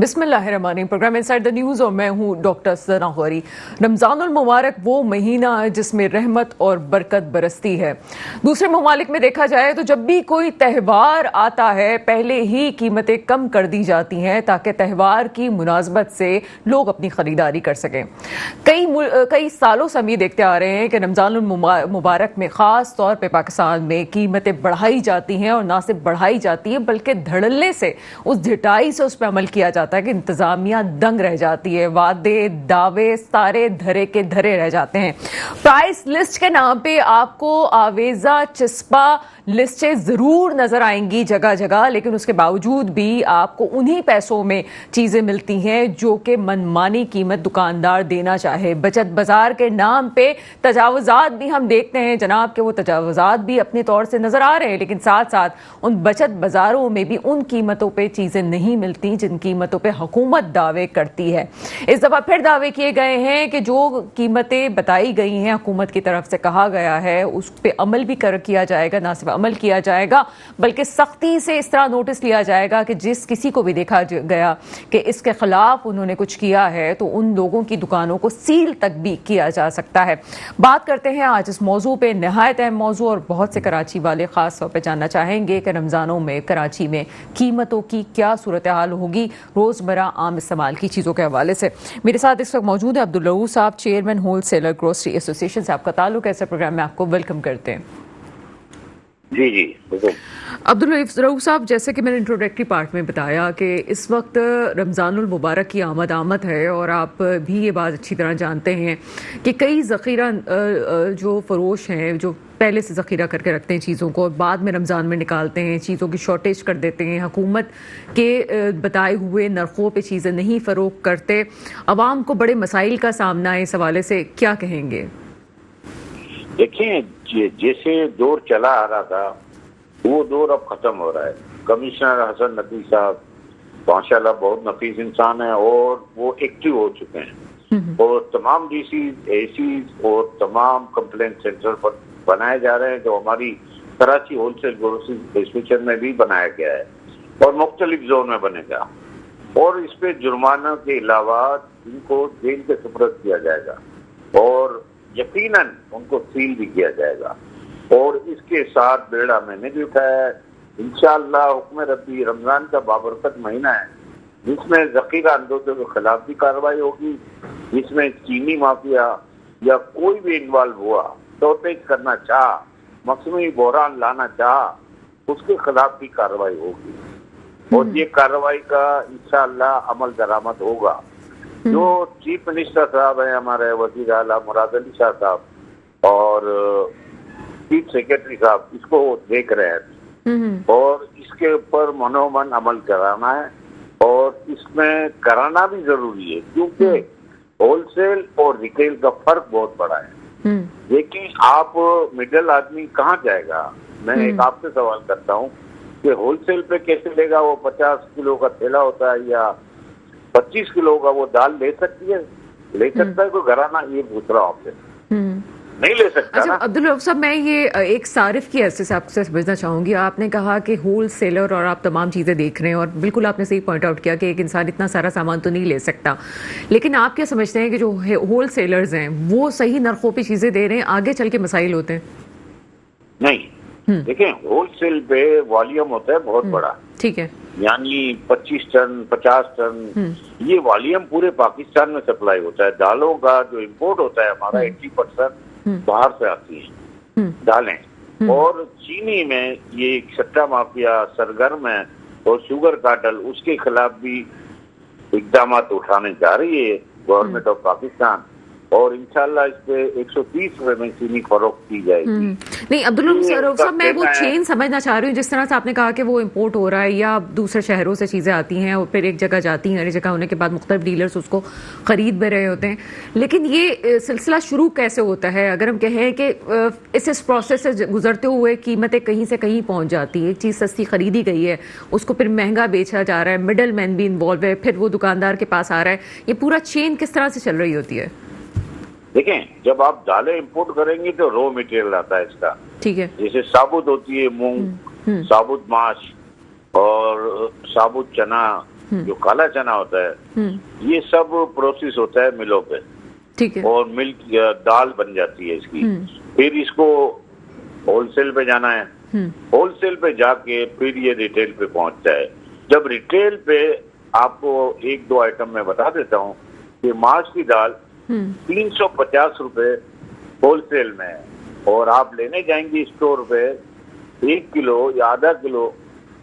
बिस्मिल्लाहिर्रहमानिर्रहीम। Programme inside the news और मैं हूं डॉक्टर सना गौरी। रमज़ानुल मुबारक वो महीना है जिसमें रहमत और बरकत बरसती है। दूसरे ममालिक में देखा जाए तो जब भी कोई त्यौहार आता है पहले ही कीमतें कम कर दी जाती हैं ताकि त्यौहार की मुनासबत से लोग अपनी खरीदारी कर सकें। कई सालों से हम ये देखते आ रहे हैं कि रमज़ानुल मुबारक में ख़ास तौर पर पाकिस्तान में कीमतें बढ़ाई जाती हैं और ना सिर्फ बढ़ाई जाती हैं बल्कि धड़ल्ले से उस ढिठाई से उस पर अमल किया जाता है कि इंतजामिया दंग रह जाती है। वादे दावे सारे धरे के धरे रह जाते हैं। प्राइस लिस्ट के नाम पे आपको आवेजा चिस्पा लिस्टें जरूर नजर आएंगी जगह जगह, लेकिन उसके बावजूद भी आपको उन्हीं पैसों में चीजें मिलती हैं जो कि मनमानी कीमत दुकानदार देना चाहे। बचत बाजार के नाम पे तजावुजात भी हम देखते हैं जनाब के वो तजावुजात भी अपने तौर से नजर आ रहे हैं, लेकिन साथ साथ उन बचत बाजारों में भी उन कीमतों पे चीजें नहीं मिलती जिन कीमतों पे हुकूमत दावे करती है। इस दफा फिर दावे किए गए हैं कि जो कीमतें बताई गई हैं हुकूमत की तरफ से कहा गया है उस पर अमल भी किया जाएगा। ना सिर्फ अमल किया जाएगा बल्कि सख्ती से इस तरह नोटिस लिया जाएगा कि जिस किसी को भी देखा गया कि इसके खिलाफ उन्होंने कुछ किया है तो उन लोगों की दुकानों को सील तक भी किया जा सकता है। बात करते हैं आज इस मौजू पे, नहायत अहम मौजू, और बहुत से कराची वाले खास तौर पर जानना चाहेंगे कि रमजानों में कराची में कीमतों की क्या सूरत हाल होगी रोजमर्रा आम इस्तेमाल की चीजों के हवाले से। मेरे साथ इस वक्त मौजूद है अब्दुल रऊफ साहब, chairman whole seller grocery association से आपका ताल्लुक है। ऐसे प्रोग्राम में आपको वेलकम करते हैं। जी अब्दुल रऊफ साहब, जैसे कि मैंने इंट्रोडक्टरी पार्ट में बताया कि इस वक्त रमज़ानुल मुबारक की आमद है और आप भी ये बात अच्छी तरह जानते हैं कि कई ज़ख़ीरा जो फरोश हैं जो पहले से ज़ख़ीरा करके रखते हैं चीज़ों को और बाद में रमज़ान में निकालते हैं, चीज़ों की शॉर्टेज कर देते हैं, हुकूमत के बताए हुए नरखों पे चीज़ें नहीं फ़रोख्त करते। अवाम को बड़े मसाइल का सामना है। इस हवाले से क्या कहेंगे? देखिए, जैसे दौर चला आ रहा था वो दौर अब खत्म हो रहा है। कमिश्नर हसन नकवी साहब माशाल्लाह बहुत नफीस इंसान है और वो एक्टिव हो चुके हैं और तमाम डीसी एसी और तमाम कंप्लेंट सेंटर पर बनाए जा रहे हैं जो हमारी कराची होलसेल ग्रोसरी एसोसिएशन में भी बनाया गया है और मुख्तलिफ जोन में बनेगा। और इस पे जुर्माना के अलावा इनको जेल के सुपुर्द किया जाएगा और यकीनन उनको सील भी किया जाएगा। और इसके साथ बेड़ा मैंने भी उठाया है। इंशाअल्लाह हुक्म रब्बी रमजान का बाबरकत महीना है जिसमें ज़ख़ीरा अंदोज़ों के खिलाफ भी कार्रवाई होगी, जिसमें चीनी माफिया या कोई भी इन्वॉल्व हुआ, शॉर्टेज करना चाह, मौसमी बहरान लाना चाह, उसके खिलाफ भी कार्रवाई होगी और ये कार्रवाई का इंशाअल्लाह अमल दरामद होगा। जो चीफ मिनिस्टर साहब हैं हमारे वज़ीर आला मुराद अली शाह साहब और चीफ सेक्रेटरी साहब इसको देख रहे हैं और इसके ऊपर मनोमन अमल कराना है और इसमें कराना भी जरूरी है क्योंकि होलसेल और रिटेल का फर्क बहुत बड़ा है। लेकिन आप मिडिल आदमी कहाँ जाएगा? मैं एक आपसे सवाल करता हूँ कि होलसेल पे कैसे लेगा? वो 50 किलो का थैला होता है या 25 किलो का वो दाल ले सकती है? ले सकता है कोई घराना? ये पूछ रहा हूँ आपसे। नहीं ले सकता। अच्छा अब्दुल रऊफ साहब, मैं ये एक सारिफ की हैसियत से आपसे समझना चाहूंगी। आपने कहा कि होल सेलर और आप तमाम चीज़ें देख रहे हैं और बिल्कुल आपने सही पॉइंट आउट किया कि एक इंसान इतना सारा सामान तो नहीं ले सकता, लेकिन आप क्या समझते हैं कि जो होल सेलर्स हैं वो सही नरखों पे चीज़ें दे रहे हैं? आगे चल के मसाइल होते हैं? नहीं, देखिए होलसेल पे वॉल्यूम होता है बहुत बड़ा, ठीक है, यानी 25 टन 50 टन ये वॉल्यूम पूरे पाकिस्तान में सप्लाई होता है। दालों का जो इम्पोर्ट होता है हमारा 80% बाहर से आती है दालें और चीनी में ये सट्टा माफिया सरगर्म है और शुगर कार्टेल, उसके खिलाफ भी इकदाम उठाने जा रही है गवर्नमेंट ऑफ पाकिस्तान और इंशाल्लाह इस पे 130 रुपए में चीनी फरोख्त की जाएगी। नहीं अब्दुल रऊफ साहब, मैं वो चेन समझना चाह रही हूँ जिस तरह से आपने कहा कि वो इम्पोर्ट हो रहा है या दूसरे शहरों से चीज़ें आती हैं और फिर एक जगह जाती हैं, एक जगह होने के बाद मुख्तलिफ डीलर्स उसको खरीद भी रहे होते हैं, लेकिन ये सिलसिला शुरू कैसे होता है? अगर हम कहें कि इस प्रोसेस से गुजरते हुए कीमतें कहीं से कहीं पहुँच जाती है, एक चीज़ सस्ती खरीदी गई है उसको फिर महंगा बेचा जा रहा है, मिडल मैन भी इन्वॉल्व है, फिर वो दुकानदार के पास आ रहा है, ये पूरा चेन किस तरह से चल रही होती है? देखें, जब आप दालें इंपोर्ट करेंगे तो रॉ मटेरियल आता है इसका, ठीक है, जैसे साबुत होती है मूंग, साबुत माश और साबुत चना जो काला चना होता है, ये सब प्रोसेस होता है मिलों पे, ठीक है। और मिल्क दाल बन जाती है इसकी। फिर इसको होलसेल पे जाना है, होलसेल पे जाके फिर ये रिटेल पे पहुंचता है। जब रिटेल पे आपको एक दो आइटम मैं बता देता हूँ कि मार्च की दाल 350 रुपए होलसेल में है, और आप लेने जाएंगे स्टोर पे 1 किलो या आधा किलो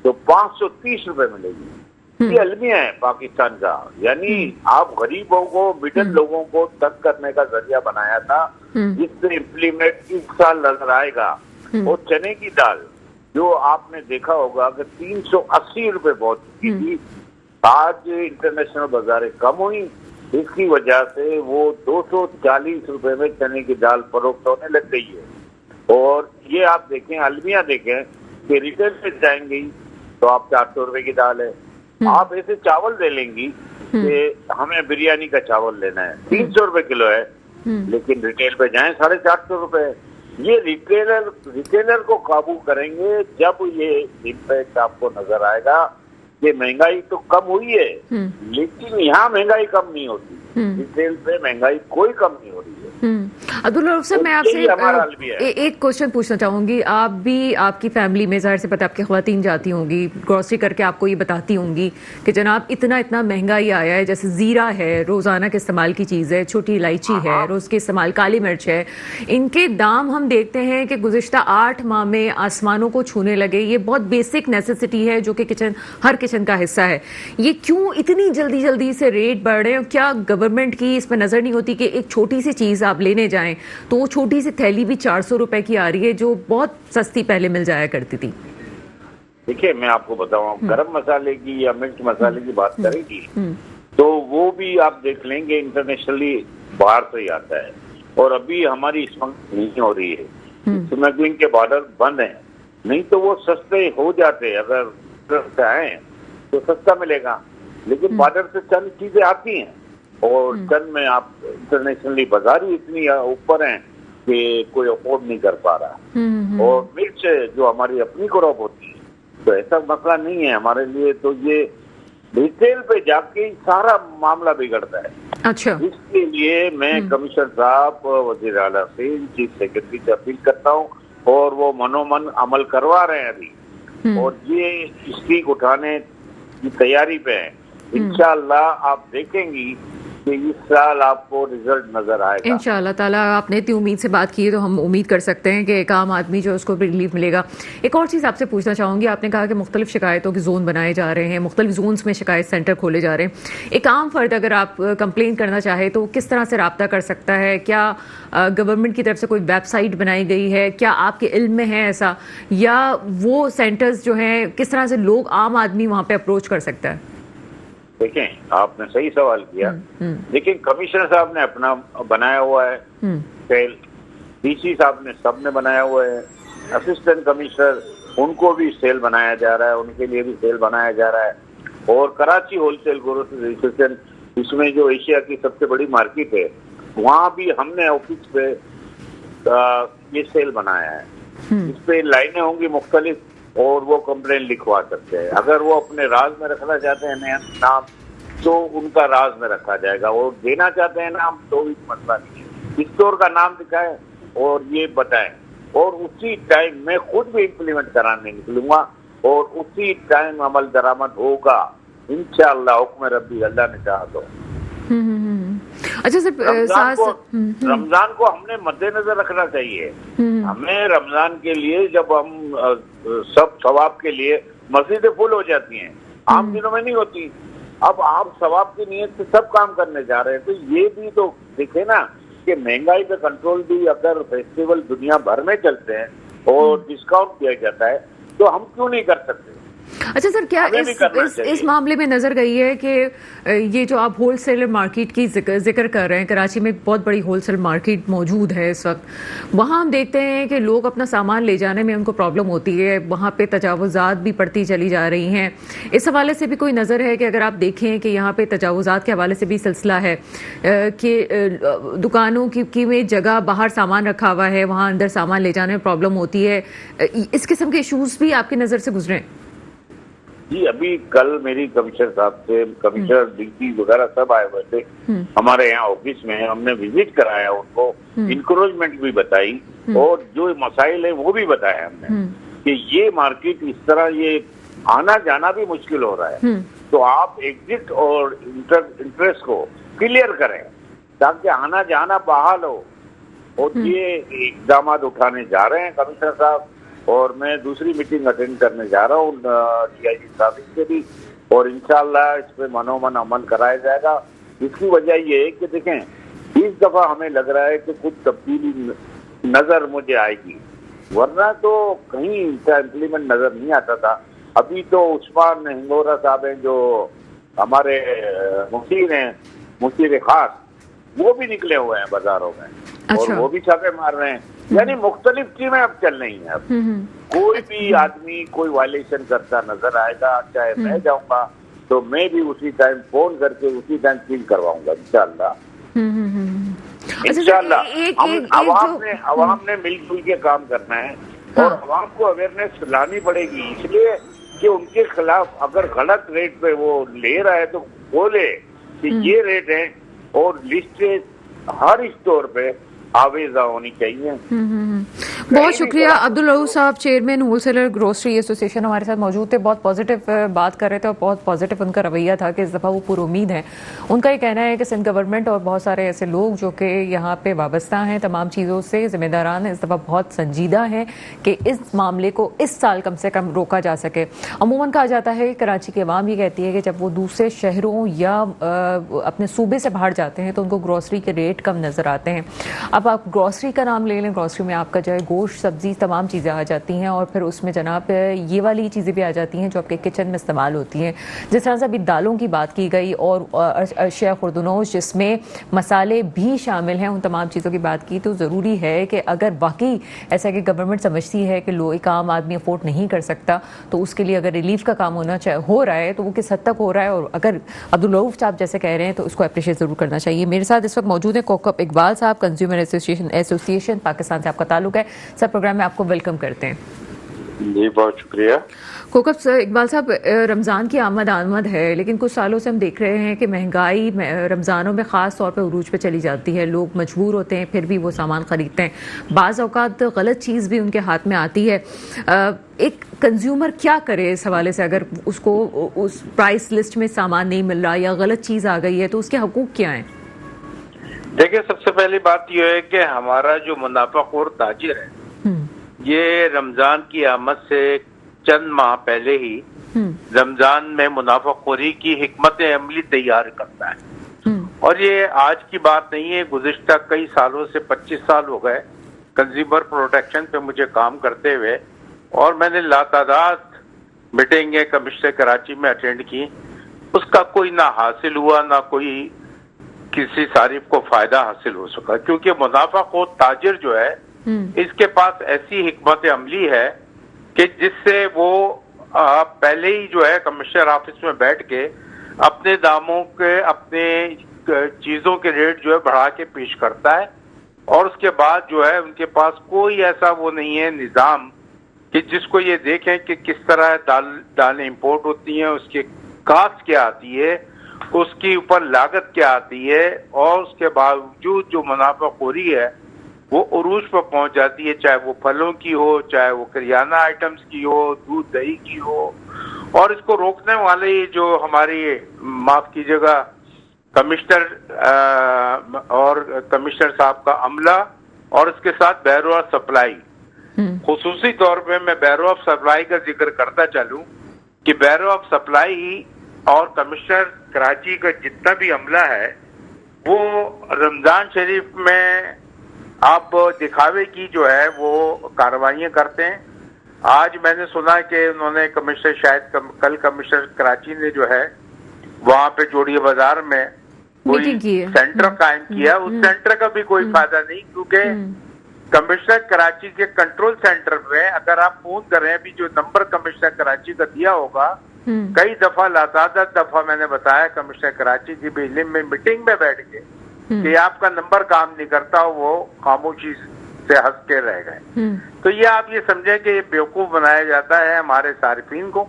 तो 530 रुपए मिलेगी। ये अलमिया है पाकिस्तान का, यानी आप गरीबों को, मिडिल लोगों को तक करने का जरिया बनाया था, जिससे इम्प्लीमेंट इस साल नजर आएगा। और चने की दाल जो आपने देखा होगा कि 380 रुपए पहुंच चुकी थी, आज इंटरनेशनल बाजारें कम हुई, इसकी वजह से वो 240 रुपए में चने की दाल फरोख्त होने लग गई है। और ये आप देखें, अलमिया देखें कि रिटेल पे जाएंगी तो आप 400 रुपए की दाल है। आप ऐसे चावल ले लेंगी कि हमें बिरयानी का चावल लेना है, 300 रुपए किलो है, लेकिन रिटेल पे जाएं 450 रुपए। ये रिटेलर को काबू करेंगे जब ये इम्पैक्ट आपको नजर आएगा कि महंगाई तो कम हुई है, लेकिन यहाँ महंगाई कम नहीं होती, रिटेल पे महंगाई कोई कम नहीं हो रही है। अब्दुल रऊफ साहब, मैं आपसे एक क्वेश्चन पूछना चाहूंगी। आप भी, आपकी फैमिली में जाहिर से पता आपकी ख्वातीन जाती होंगी ग्रोसरी करके, आपको ये बताती होंगी कि जनाब इतना इतना महंगाई आया है। जैसे जीरा है, रोजाना के इस्तेमाल की चीज़ है, छोटी इलायची है, रोज के इस्तेमाल, काली मिर्च है, इनके दाम हम देखते हैं कि गुज़िश्ता 8 माह में आसमानों को छूने लगे। ये बहुत बेसिक नेसेसिटी है जो कि हर किचन का हिस्सा है। ये क्यों इतनी जल्दी जल्दी से रेट बढ़ रहे हैं? क्या गवर्नमेंट की इसमें नजर नहीं होती कि एक छोटी सी चीज आप लेने जाएं तो वो छोटी सी थैली भी 400 रुपए की आ रही है, जो बहुत सस्ती पहले मिल जाया करती थी? देखिए, मैं आपको बताऊं, गरम मसाले की या मिर्च मसाले की बात करेगी तो वो भी आप देख लेंगे इंटरनेशनली बाहर से ही आता है, और अभी हमारी स्मगलिंग नहीं हो रही है। स्मगलिंग के बॉर्डर बंद हैं, नहीं तो वो सस्ते हो जाते। अगर आए तो सस्ता मिलेगा, लेकिन बॉर्डर से चंद चीजें आती हैं, और चंद में आप इंटरनेशनली बाजार ही इतनी ऊपर हैं कि कोई अफोर्ड नहीं कर पा रहा। और मिर्च जो हमारी अपनी क्रॉप होती है तो ऐसा मसला नहीं है हमारे लिए, तो ये रिटेल पे जाके सारा मामला बिगड़ता है। अच्छा, इसके लिए मैं कमिश्नर साहब, वजीर आला से, चीफ सेक्रेटरी से अपील करता हूँ, और वो मनोमन अमल करवा रहे हैं अभी, और ये स्टीक उठाने की तैयारी पे है। इंशाअल्लाह आप देखेंगी कि इस साल आपको रिजल्ट नजर आएगा इंशाअल्लाह ताला। आपने इतनी उम्मीद से बात की है तो हम उम्मीद कर सकते हैं कि एक आम आदमी जो उसको भी रिलीफ मिलेगा। एक और चीज़ आपसे पूछना चाहूँगी, आपने कहा कि मुख्तलिफ शिकायतों के जोन बनाए जा रहे हैं, मुख्तलिफ जोन्स में शिकायत सेंटर खोले जा रहे हैं। एक आम फर्द अगर आप कंप्लेन करना चाहे तो किस तरह से रब्ता कर सकता है? क्या गवर्नमेंट की तरफ से कोई वेबसाइट बनाई गई है? क्या आपके इल्म में है ऐसा? या वो सेंटर्स जो हैं, किस तरह से लोग, आम आदमी वहाँ पे अप्रोच कर सकता है? देखें, आपने सही सवाल किया। लेकिन कमिश्नर साहब ने अपना बनाया हुआ है सेल, डीसी साहब ने सबने बनाया हुआ है, असिस्टेंट कमिश्नर उनको भी सेल बनाया जा रहा है, उनके लिए भी सेल बनाया जा रहा है। और कराची होलसेल ग्रोसरी रजिस्ट्रेशन, इसमें जो एशिया की सबसे बड़ी मार्केट है, वहाँ भी हमने ऑफिस पे ये सेल बनाया है। इस पे लाइनें होंगी मुख्तलिफ, और वो कंप्लेन लिखवा सकते हैं। अगर वो अपने राज में रखना चाहते हैं नाम तो उनका राज में रखा जाएगा, और देना चाहते हैं नाम तो भी मसला नहीं है। स्टोर का नाम दिखाएं और ये बताएं, और उसी टाइम मैं खुद भी इम्प्लीमेंट कराने निकलूंगा, और उसी टाइम अमल दरामद होगा इंशाअल्लाह, हुक्म रब्बी, अल्लाह ने चाहा तो। अच्छा सर, रमजान को हमने मद्देनजर रखना चाहिए। हमें रमजान के लिए जब हम सब सवाब के लिए मस्जिदें फुल हो जाती हैं, आम दिनों में नहीं होती। अब आप सवाब की नीयत से सब काम करने जा रहे हैं, तो ये भी तो देखे ना कि महंगाई पे कंट्रोल भी अगर फेस्टिवल दुनिया भर में चलते हैं और डिस्काउंट दिया जाता है तो हम क्यों नहीं कर सकते? अच्छा सर, क्या इस मामले में नजर गई है कि ये जो आप होलसेलर मार्केट की जिक्र कर रहे हैं, कराची में बहुत बड़ी होलसेल मार्केट मौजूद है इस वक्त, वहाँ हम देखते हैं कि लोग अपना सामान ले जाने में उनको प्रॉब्लम होती है, वहाँ पे तजावुज़ात भी बढ़ती चली जा रही हैं। इस हवाले से भी कोई नज़र है कि अगर आप देखें कि यहाँ पे तजावुज़ात के हवाले से भी सिलसिला है कि दुकानों की में जगह बाहर सामान रखा हुआ है, वहाँ अंदर सामान ले जाने में प्रॉब्लम होती है, इस किस्म के इशूज़ भी आपकी नज़र से गुजरे? जी अभी कल मेरी कमिश्नर साहब से, कमिश्नर डीसी वगैरह सब आए हुए थे हमारे यहाँ ऑफिस में, हमने विजिट कराया उनको, इंकरेजमेंट भी बताई और जो मसाइल है वो भी बताया हमने कि ये मार्केट इस तरह ये आना जाना भी मुश्किल हो रहा है, तो आप एग्जिट और इंटरेस्ट को क्लियर करें ताकि आना जाना बहाल हो। और ये इकदाम उठाने जा रहे हैं कमिश्नर साहब, और मैं दूसरी मीटिंग अटेंड करने जा रहा हूँ डीआईजी साहब से भी, और इंशाल्लाह इस पे मनोमन अमल कराया जाएगा। इसकी वजह ये है कि देखें इस दफा हमें लग रहा है कि कुछ तब्दीली नजर मुझे आएगी, वरना तो कहीं इनका इम्प्लीमेंट नजर नहीं आता था। अभी तो उस्मान हिंगोरा साहब हैं जो हमारे मुशीर हैं, मुशीर खास, वो भी निकले हुए हैं बाजारों में। अच्छा। और वो भी छापे मार रहे हैं, यानी मुख्तलिफ टीमें अब चल रही हैं। अब कोई भी आदमी कोई वायलेशन करता नजर आएगा, चाहे मैं जाऊंगा तो मैं भी उसी टाइम फोन करके उसी टाइम सील करवाऊंगा इंशाल्लाह। इंशाल्लाह अवाम ने मिलजुल के काम करना है और अवाम को अवेयरनेस लानी पड़ेगी, इसलिए कि उनके खिलाफ अगर गलत रेट पे वो ले रहा है तो बोले कि ये रेट है, और लिस्ट हर स्टोर पे आवेजा होनी चाहिए। बहुत शुक्रिया। अब्दुल रऊफ साहब, चेयरमैन होलसेलर ग्रोसरी एसोसिएशन, हमारे साथ मौजूद थे। बहुत पॉजिटिव बात कर रहे थे और बहुत पॉजिटिव उनका रवैया था कि इस दफ़ा वो पूरी उम्मीद है। उनका ये कहना है कि सिंध गवर्नमेंट और बहुत सारे ऐसे लोग जो कि यहाँ पे वाबस्ता हैं तमाम चीज़ों से, जिम्मेदारान हैं, इस दफ़ा बहुत संजीदा हैं कि इस मामले को इस साल कम से कम रोका जा सके। अमूमन कहा जाता है, कराची की अवाम ये कहती है कि जब वो दूसरे शहरों या अपने सूबे से बाहर जाते हैं तो उनको ग्रोसरी के रेट कम नज़र आते हैं। अब आप ग्रोसरी का नाम ले लें, ग्रोसरी में आपका जो है गोश्त, सब्जी, तमाम चीज़ें आ जाती हैं और फिर उसमें जनाब ये वाली चीज़ें भी आ जाती हैं जो आपके किचन में इस्तेमाल होती हैं। जिस तरह से अभी दालों की बात की गई और अशिया खुर्दनोश जिसमें मसाले भी शामिल हैं, उन तमाम चीज़ों की बात की, तो ज़रूरी है कि अगर वाकई ऐसा कि गवर्नमेंट समझती है कि एक आम आदमी अफोर्ड नहीं कर सकता तो उसके लिए अगर रिलीफ का काम हो रहा है तो वो किस हद तक हो रहा है, और अगर अब्दुल रऊफ साहब जैसे कह रहे हैं तो उसको अप्रिशिएट ज़रूर करना चाहिए। मेरे साथ इस वक्त मौजूद है कोकब इकबाल साहब, कंज्यूमर एसोसिएशन पाकिस्तान से आपका ताल्लुक है। सब प्रोग्राम में आपको वेलकम करते हैं। जी बहुत शुक्रिया। कोकब इकबाल साहब, रमज़ान की आमद है, लेकिन कुछ सालों से हम देख रहे हैं कि महंगाई रमज़ानों में ख़ास तौर पर उरूज पे चली जाती है। लोग मजबूर होते हैं फिर भी वो सामान ख़रीदते हैं। बाज़ औक़ात गलत चीज़ भी उनके हाथ में आती है। एक कंज्यूमर क्या करे इस हवाले से, अगर उसको उस प्राइस लिस्ट में सामान नहीं मिल रहा या गलत चीज़ आ गई है तो उसके हकूक़ क्या हैं? देखिए, सबसे पहली बात यह है कि हमारा जो मुनाफाखोर ताजिर है ये रमजान की आमद से चंद माह पहले ही रमजान में मुनाफाखोरी की हिकमत अमली तैयार करता है। और ये आज की बात नहीं है, गुज़िश्ता कई सालों से 25 साल हो गए कंज्यूमर प्रोटेक्शन पे मुझे काम करते हुए, और मैंने लातादाद मीटिंगें कमिश्नर कराची में अटेंड की। उसका कोई ना हासिल हुआ, ना कोई किसी सारिफ को फायदा हासिल हो सका, क्योंकि मुनाफाखोर ताजिर जो है इसके पास ऐसी हिकमत अमली है कि जिससे वो पहले ही जो है कमिश्नर ऑफिस में बैठ के अपने दामों के, अपने चीजों के रेट जो है बढ़ा के पेश करता है, और उसके बाद जो है उनके पास कोई ऐसा वो नहीं है निजाम कि जिसको ये देखें कि किस तरह दालें इंपोर्ट होती हैं, उसकी कास्ट क्या आती है, उसके ऊपर लागत क्या आती है, और उसके बावजूद जो मुनाफाखोरी है वो उरूज पर पहुंच जाती है, चाहे वो फलों की हो, चाहे वो करियाना आइटम्स की हो, दूध दही की हो। और इसको रोकने वाले जो हमारी, माफ कीजिएगा, कमिश्नर और कमिश्नर साहब का अमला, और इसके साथ बैरो ऑफ सप्लाई, खुसूसी तौर पे मैं बैरो ऑफ सप्लाई का जिक्र करता चलूं कि बैरो ऑफ सप्लाई और कमिश्नर कराची का जितना भी अमला है वो रमजान शरीफ में आप दिखावे की जो है वो कार्रवाइयां करते हैं। आज मैंने सुना कि उन्होंने कमिश्नर, शायद कल कमिश्नर कराची ने जो है वहां पे जोड़िया बाजार में कोई सेंटर कायम किया। उस सेंटर का भी कोई फायदा नहीं, क्योंकि कमिश्नर कराची के कंट्रोल सेंटर में अगर आप फोन कर रहे हैं, अभी जो नंबर कमिश्नर कराची का दिया होगा, कई दफा लातादाद दफा मैंने बताया कमिश्नर कराची की बिजली में मीटिंग में बैठ के कि आपका नंबर काम नहीं करता, वो खामोशी से हंस के रह गए। तो ये आप ये समझें कि ये बेवकूफ बनाया जाता है हमारे सारिफीन को,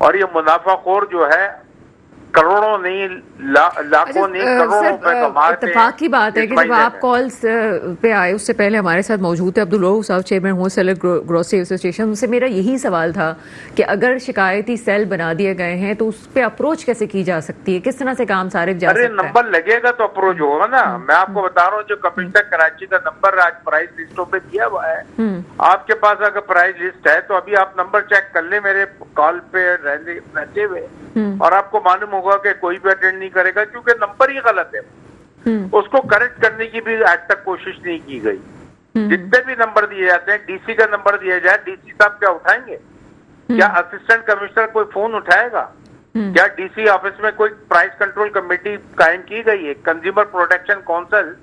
और ये मुनाफाखोर जो है करोड़ों नहीं लाखों नहीं करोड़ों रुपए कमाते हैं। इत्तेफाक की बात है कि जब आप कॉल्स पे आए उससे पहले हमारे साथ मौजूद थे अब्दुल रऊफ साहब, चेयरमैन होलसेलर ग्रोसरी एसोसिएशन। उनसे मेरा यही सवाल था कि अगर शिकायती सेल बना दिए गए हैं तो उस पे अप्रोच कैसे की जा सकती है, किस तरह से काम सारिफ जा सकता है? नंबर लगेगा तो अप्रोच होगा ना। मैं आपको बता रहा हूँ, जो कमिश्नर कराची का नंबर आज प्राइस लिस्टों पे दिया हुआ है, आपके पास अगर प्राइस लिस्ट है तो अभी आप नंबर चेक कर ले मेरे कॉल पे रहते हुए, और आपको मालूम होगा कि कोई भी अटेंड नहीं करेगा क्योंकि नंबर ही गलत है। उसको करेक्ट करने की भी आज तक कोशिश नहीं की गई। जितने भी नंबर दिए जाते हैं, डीसी का नंबर दिया जाए, डीसी साहब क्या उठाएंगे? क्या असिस्टेंट कमिश्नर कोई फोन उठाएगा? क्या डीसी ऑफिस में कोई प्राइस कंट्रोल कमेटी कायम की गई है? कंज्यूमर प्रोटेक्शन काउंसिल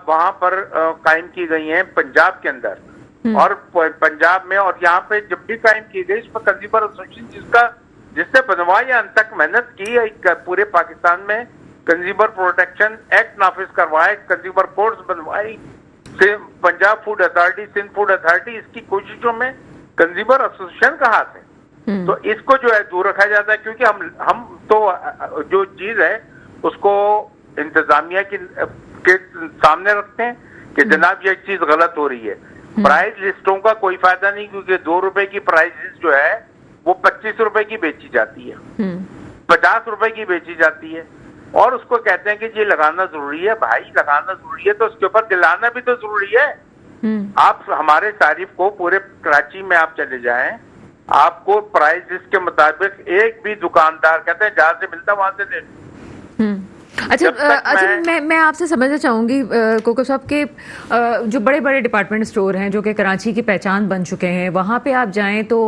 वहां पर कायम की गई है पंजाब के अंदर और पंजाब में, और यहाँ पे जब भी कायम की गई, इस पर कंज्यूमर एसोसिएशन जिसने बनवाई अंत तक मेहनत की, पूरे पाकिस्तान में कंज्यूमर प्रोटेक्शन एक्ट नाफिज करवाए, कंज्यूमर कोर्ट्स बनवाई, Punjab food authority, Sindh food authority, इसकी कोशिशों में कंज्यूमर एसोसिएशन का हाथ है। तो इसको जो है दूर रखा जाता है, क्योंकि हम तो जो चीज है उसको इंतजामिया के सामने रखते हैं कि जनाब ये चीज गलत हो रही है। प्राइस लिस्टों का कोई फायदा नहीं, क्योंकि 2 रुपए की प्राइस लिस्ट जो है वो 25 रुपए की बेची जाती है, 50 रुपए की बेची जाती है, और उसको कहते हैं कि ये लगाना जरूरी है। भाई लगाना जरूरी है तो उसके ऊपर दिलाना भी तो जरूरी है। आप हमारे सारिफ को पूरे कराची में आप चले जाएं, आपको प्राइस लिस्ट के मुताबिक एक भी दुकानदार कहते हैं जहां से मिलता वहां से ले। अच्छा, मैं आपसे समझना चाहूंगी कोको साहब के जो बड़े बड़े डिपार्टमेंट स्टोर हैं जो कि कराची की पहचान बन चुके हैं, वहां पे आप जाएं तो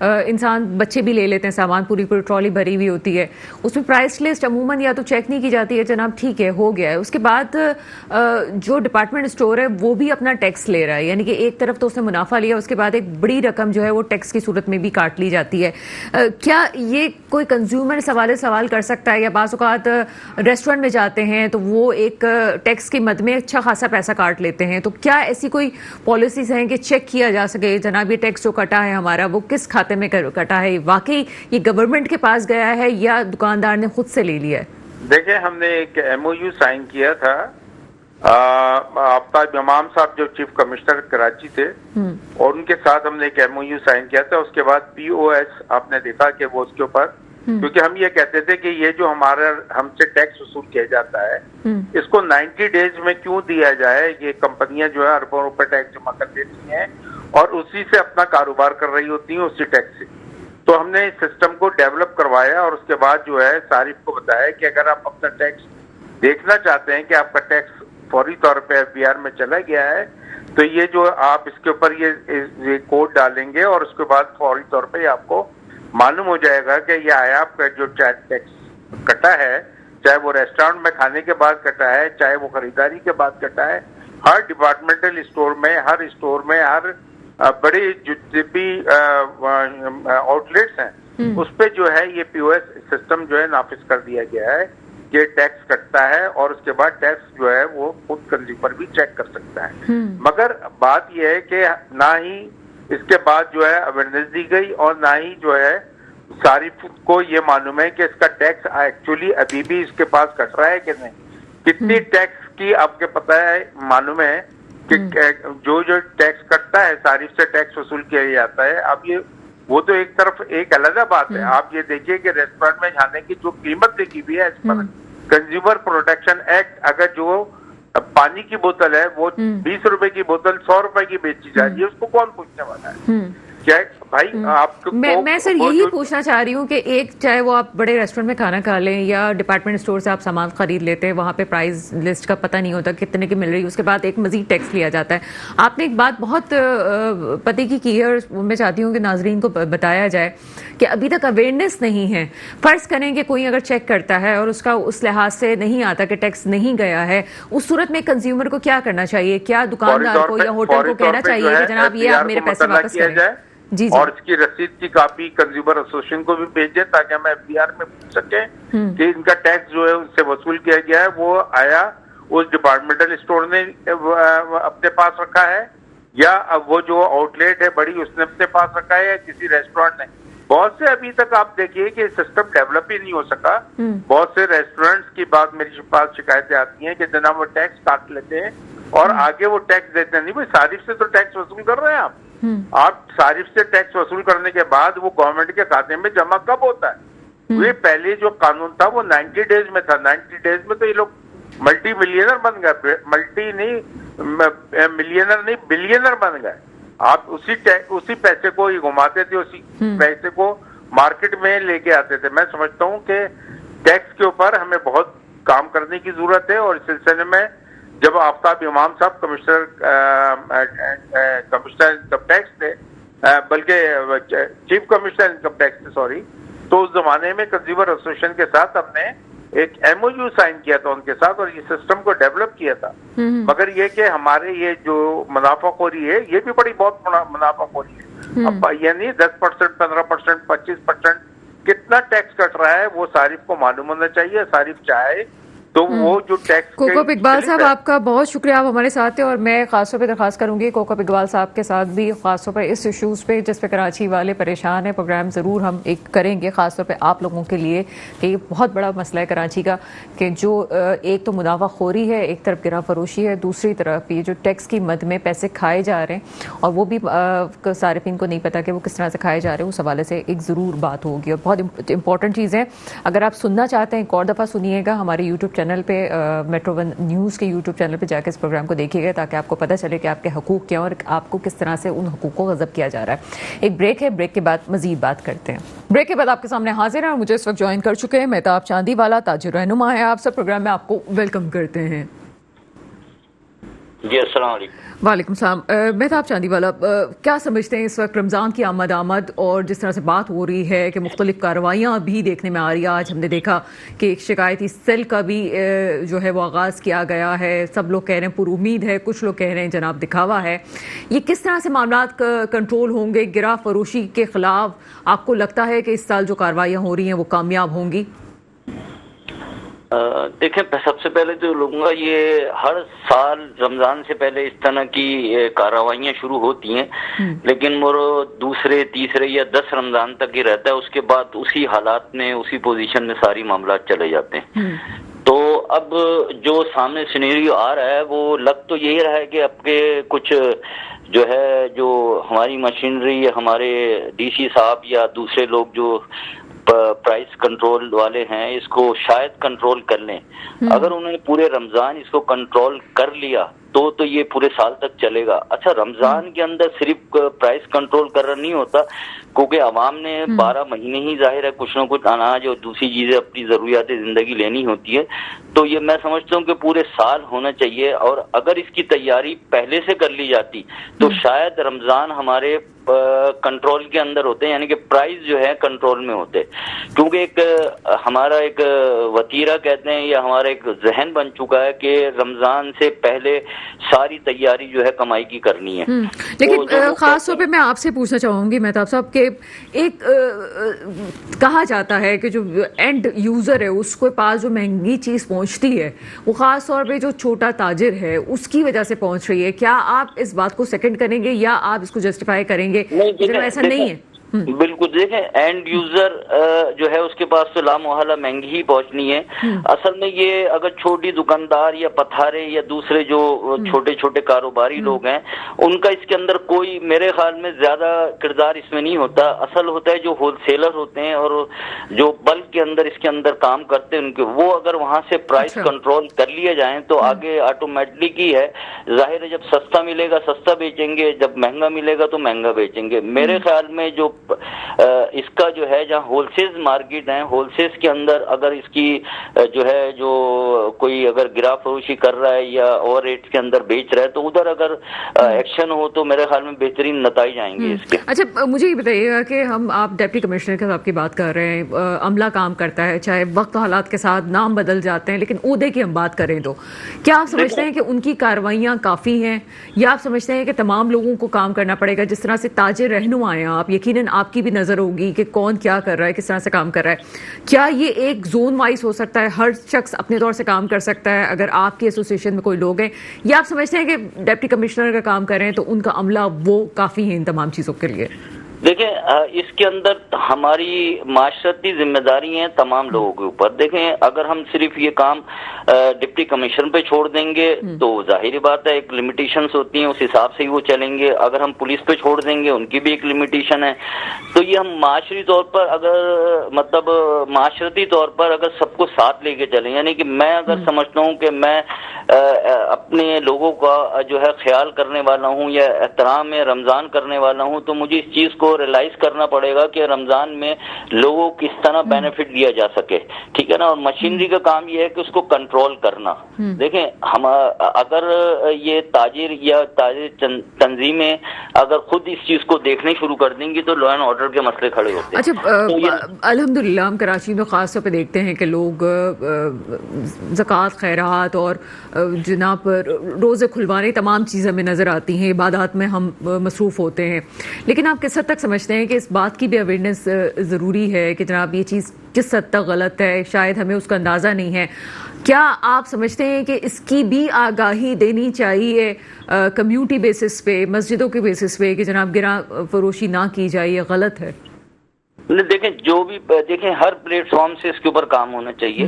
इंसान, बच्चे भी ले लेते हैं सामान, पूरी पूरी ट्रॉली भरी हुई होती है, उसमें प्राइस लिस्ट अमूमन या तो चेक नहीं की जाती है, जनाब ठीक है हो गया है, उसके बाद जो डिपार्टमेंट स्टोर है वो भी अपना टैक्स ले रहा है, यानी कि एक तरफ तो उसने मुनाफा लिया, उसके बाद एक बड़ी रकम जो है वो टैक्स की सूरत में भी काट ली जाती है। क्या ये कोई कंज्यूमर इस हवाले सवाल कर सकता है, या बाज़ औक़ात रेस्टोरेंट में जाते हैं तो वो एक टैक्स की मद में अच्छा खासा पैसा काट लेते हैं, तो क्या ऐसी कोई पॉलिसीज हैं कि चेक किया जा सके जनाब ये टैक्स जो कटा है हमारा वो किस खाते में कटा है, वाकई ये गवर्नमेंट के पास गया है या दुकानदार ने खुद से ले लिया है? देखिए, हमने एक MOU साइन किया था, आफ्ताब इमाम साहब जो चीफ कमिश्नर कराची थे और उनके साथ हमने एक MOU साइन किया था। उसके बाद POS आपने देखा कि वो उसके ऊपर, क्योंकि हम ये कहते थे कि ये जो हमारा हमसे टैक्स वसूल किया जाता है इसको 90 डेज में क्यों दिया जाए। ये कंपनियां जो है अरबों रुपए टैक्स जमा कर देती हैं और उसी से अपना कारोबार कर रही होती हैं, उसी टैक्स से। तो हमने इस सिस्टम को डेवलप करवाया और उसके बाद जो है सारिफ को बताया कि अगर आप अपना टैक्स देखना चाहते हैं कि आपका टैक्स फौरी तौर पे FBR में चला गया है, तो ये जो आप इसके ऊपर ये कोड डालेंगे और उसके बाद फौरी तौर पे आपको मालूम हो जाएगा कि ये आया आपका जो टैक्स कटा है, चाहे वो रेस्टोरेंट में खाने के बाद कटा है, चाहे वो खरीदारी के बाद कटा है। हर डिपार्टमेंटल स्टोर में, हर स्टोर में, हर बड़े जितने भी आउटलेट्स हैं उस पे जो है ये POS सिस्टम जो है नाफिज कर दिया गया है कि टैक्स कटता है और उसके बाद टैक्स जो है वो खुद कंज्यूमर भी चेक कर सकता है। मगर बात यह है कि ना ही इसके बाद जो है अवेयरनेस दी गई और ना ही जो है सारिफ को ये मालूम है कि इसका टैक्स एक्चुअली अभी भी इसके पास कट रहा है कि नहीं, कितनी टैक्स की आपके पता है, मालूम है कि जो टैक्स कटता है सारिफ से टैक्स वसूल किया जाता है। अब ये वो तो एक तरफ एक अलग बात है। आप ये देखिए कि रेस्टोरेंट में जाने की जो कीमत देखी हुई है इस पर कंज्यूमर प्रोटेक्शन एक्ट, अगर जो पानी की बोतल है वो 20 रुपए की बोतल 100 रुपए की बेची जा रही है, उसको कौन पूछने वाला है? क्या भाई आपको मैं सर यही पूछना चाह रही हूँ कि एक, चाहे वो आप बड़े रेस्टोरेंट में खाना खा लें या डिपार्टमेंट स्टोर से आप सामान खरीद लेते हैं, वहाँ पे प्राइस लिस्ट का पता नहीं होता कितने की मिल रही है, उसके बाद एक मजीद टैक्स लिया जाता है। आपने एक बात बहुत पते की है और मैं चाहती हूँ कि नाजरीन को बताया जाए कि अभी तक अवेयरनेस नहीं है। फर्ज करें कि कोई अगर चेक करता है और उसका उस लिहाज से नहीं आता कि टैक्स नहीं गया है, उस सूरत में कंज्यूमर को क्या करना चाहिए? क्या दुकानदार को या होटल को कहना चाहिए कि जनाब ये आप मेरे पैसे वापस करें? जी। और इसकी रसीद की कॉपी कंज्यूमर एसोसिएशन को भी भेजें ताकि हम FBR में पूछ सकें कि इनका टैक्स जो है उससे वसूल किया गया है वो आया उस डिपार्टमेंटल स्टोर ने अपने पास रखा है या वो जो आउटलेट है बड़ी उसने अपने पास रखा है या किसी रेस्टोरेंट ने। बहुत से अभी तक आप देखिए कि सिस्टम डेवलप ही नहीं हो सका। बहुत से रेस्टोरेंट्स की बात मेरे पास शिकायतें आती हैं कि जनाब वो टैक्स काट लेते हैं और आगे वो टैक्स देते हैं। नहीं भाई, सारिफ से तो टैक्स वसूल कर रहे हैं आप सारिफ से टैक्स वसूल करने के बाद वो गवर्नमेंट के खाते में जमा कब होता है? वे पहले जो कानून था वो 90 डेज में था। 90 डेज में तो ये लोग मल्टी मिलियनर बन गए, मल्टी नहीं मिलियनर नहीं बिलियनर बन गए। आप उसी पैसे को ही घुमाते थे, उसी पैसे को मार्केट में लेके आते थे। मैं समझता हूँ कि टैक्स के ऊपर हमें बहुत काम करने की जरूरत है और इस सिलसिले में जब आफ्ताब इमाम साहब कमिश्नर इनकम टैक्स थे, बल्कि चीफ कमिश्नर इनकम टैक्स थे सॉरी, तो उस जमाने में कंज्यूमर एसोसिएशन के साथ हमने एक MOU साइन किया था उनके साथ और ये सिस्टम को डेवलप किया था। मगर ये कि हमारे ये जो मुनाफाखोरी है ये भी बड़ी बहुत मुनाफाखोरी है। अब ये नहीं 10%, 15%, 25% कितना टैक्स कट रहा है वो सारिफ को मालूम होना चाहिए। सारिफ चाहे तो वो जो टैक्स कोकब इकबाल साहब, आपका बहुत शुक्रिया, आप हमारे साथ हैं और मैं खासतौर पे दरखास्त करूंगी कोकब इकबाल साहब के साथ भी खासतौर पर इस इशूज़ पे जिस पे कराची वाले परेशान हैं। प्रोग्राम ज़रूर हम एक करेंगे खासतौर पे आप लोगों के लिए कि ये बहुत बड़ा मसला है कराची का कि जो एक तो मुनाफाखोरी है, एक तरफ गिरा फरोशी है, दूसरी तरफ ये जो टैक्स की मद में पैसे खाए जा रहे हैं और वो भी सारिफिन को नहीं पता कि वो किस तरह से खाए जा रहे हैं। उस हवाले से एक ज़रूर बात होगी और बहुत इंपॉर्टेंट चीज़ है। अगर आप सुनना चाहते हैं एक और दफ़ा सुनिएगा हमारे यूट्यूब चैनल पे, मेट्रो वन न्यूज़ के यूट्यूब चैनल पे जाकर इस प्रोग्राम को देखिएगा ताकि आपको पता चले कि आपके हकूक़ क्या और आपको किस तरह से उन हकूक़ को गज़ब किया जा रहा है। एक ब्रेक है, ब्रेक के बाद मजीद बात करते हैं। ब्रेक के बाद आपके सामने हाजिर हैं और मुझे इस वक्त ज्वाइन कर चुके हैं मेहताब चांदीवाला, ताजुर रहनुमा है। आप सब प्रोग्राम में आपको वेलकम करते हैं। जी अस्सलाम वालेकुम। वालेकुम सलाम। मेहताब चांदीवाला, क्या समझते हैं इस वक्त रमज़ान की आमद और जिस तरह से बात हो रही है कि मुख्तलिफ कार्रवाइयाँ भी देखने में आ रही है। आज हमने देखा कि एक शिकायती सेल का भी जो है वो आगाज़ किया गया है। सब लोग कह रहे हैं पुरुमीद है, कुछ लोग कह रहे हैं जनाब दिखावा है। ये किस तरह से मामला कंट्रोल होंगे? गिरा फरोशी के खिलाफ आपको लगता है कि इस साल जो कार्रवाइयाँ हो रही हैं वो कामयाब होंगी? देखें, सबसे पहले तो लूँगा ये हर साल रमज़ान से पहले इस तरह की कार्रवाइयाँ शुरू होती हैं, लेकिन वो दूसरे तीसरे या 10 रमज़ान तक ही रहता है। उसके बाद उसी हालात में उसी पोजीशन में सारी मामला चले जाते हैं। तो अब जो सामने सिनेरियो आ रहा है वो लग तो यही रहा है कि आपके कुछ जो है जो हमारी मशीनरी हमारे DC साहब या दूसरे लोग जो प्राइस कंट्रोल वाले हैं इसको शायद कंट्रोल कर लें। अगर उन्होंने पूरे रमजान इसको कंट्रोल कर लिया तो ये पूरे साल तक चलेगा। अच्छा, रमजान के अंदर सिर्फ प्राइस कंट्रोल करना नहीं होता, क्योंकि अवाम ने 12 महीने ही जाहिर है कुछ न कुछ अनाज और दूसरी चीजें अपनी जरूरियात जिंदगी लेनी होती है। तो ये मैं समझता हूँ कि पूरे साल होना चाहिए और अगर इसकी तैयारी पहले से कर ली जाती तो शायद रमजान हमारे कंट्रोल के अंदर होते हैं, यानी कि प्राइस जो है कंट्रोल में होते। क्योंकि एक हमारा एक वतीरा कहते हैं या हमारा एक जहन बन चुका है कि रमजान से पहले सारी तैयारी जो है कमाई की करनी है। लेकिन तो खास तौर पे मैं आपसे पूछना चाहूंगी मेहताब साहब के एक कहा जाता है कि जो एंड यूजर है उसके पास जो महंगी चीज पहुंचती है वो खास तौर पे जो छोटा ताजिर है उसकी वजह से पहुंच रही है। क्या आप इस बात को सेकंड करेंगे या आप इसको जस्टिफाई करेंगे? ऐसा नहीं है। बिल्कुल, देखें एंड यूजर जो है उसके पास तो लामोहल्ला महंगी ही पहुंचनी है। असल में ये अगर छोटी दुकानदार या पथारे या दूसरे जो छोटे छोटे कारोबारी लोग हैं उनका इसके अंदर कोई मेरे ख्याल में ज्यादा किरदार इसमें नहीं होता। असल होता है जो होलसेलर होते हैं और जो बल्क के अंदर इसके अंदर काम करते हैं उनके, वो अगर वहां से प्राइस कंट्रोल कर लिए जाए तो आगे ऑटोमेटिक ही है, जाहिर है जब सस्ता मिलेगा सस्ता बेचेंगे, जब महंगा मिलेगा तो महंगा बेचेंगे। मेरे ख्याल में जो इसका जो है जहाँ होलसेल मार्केट है, होलसेल के अंदर अगर इसकी जो है जो कोई अगर गिरा फरोशी कर रहा है या ओवर रेट के अंदर बेच रहा है तो उधर अगर एक्शन हो तो मेरे ख्याल में बेहतरीन नतीजे आएंगे इसके। अच्छा, मुझे ये बताइएगा कि आप डिप्टी कमिश्नर के साहब की बात कर रहे हैं, अमला काम करता है, चाहे वक्त हालात के साथ नाम बदल जाते हैं, लेकिन ओहदे की हम बात करें तो क्या आप समझते हैं कि उनकी कार्रवाइयाँ काफ़ी हैं या आप समझते हैं कि तमाम लोगों को काम करना पड़ेगा? जिस तरह से ताजिर रहनुमा हैं आप, यकीनन आपकी भी नज़र होगी कि कौन क्या कर रहा है, किस तरह से काम कर रहा है। क्या ये एक जोन वाइज हो सकता है, हर शख्स अपने तौर से काम कर सकता है अगर आपकी एसोसिएशन में कोई लोग हैं, या आप समझते हैं कि डिप्टी कमिश्नर का काम कर रहे हैं तो उनका अमला वो काफ़ी है इन तमाम चीज़ों के लिए? देखिए, इसके अंदर हमारी माशरती जिम्मेदारी है तमाम लोगों के ऊपर। देखें, अगर हम सिर्फ ये काम डिप्टी कमिश्नर पे छोड़ देंगे तो जाहिर बात है एक लिमिटेशंस होती हैं, उस हिसाब से ही वो चलेंगे। अगर हम पुलिस पे छोड़ देंगे उनकी भी एक लिमिटेशन है। तो ये हम माशरी तौर पर अगर मतलब माशरती तौर पर अगर सबको साथ लेके चलें, यानी कि मैं अगर समझता हूँ कि मैं अपने लोगों का जो है ख्याल करने वाला हूँ या एहतराम में रमजान करने वाला हूँ, तो मुझे इस चीज को रियलाइज करना पड़ेगा कि रमजान में लोगों को किस तरह बेनिफिट दिया जा सके, ठीक है ना। और मशीनरी का काम ये है कि उसको कंट्रोल करना। देखें, हम अगर ये ताजिर या ताजिर तंजीमें अगर खुद इस चीज को देखने शुरू कर देंगी तो लॉ एंड ऑर्डर के मसले खड़े होते हैं। अच्छा, अल्हम्दुलिल्लाह हम कराची में खास तौर पे देखते हैं कि लोग ज़कात, खैरात और जनाब पर रोज़े खुलवाने तमाम चीज़ें में नज़र आती हैं, इबादत में हम मसरूफ़ होते हैं। लेकिन आप किस हद तक समझते हैं कि इस बात की भी अवेयरनेस ज़रूरी है कि जनाब ये चीज़ किस हद तक गलत है, शायद हमें उसका अंदाज़ा नहीं है। क्या आप समझते हैं कि इसकी भी आगाही देनी चाहिए कम्युनिटी बेसिस पे, मस्जिदों के बेसिस पे कि जनाब गिरा फरोशी ना की जाए, ये गलत है? देखें, जो भी देखें हर प्लेटफॉर्म से इसके ऊपर काम होना चाहिए।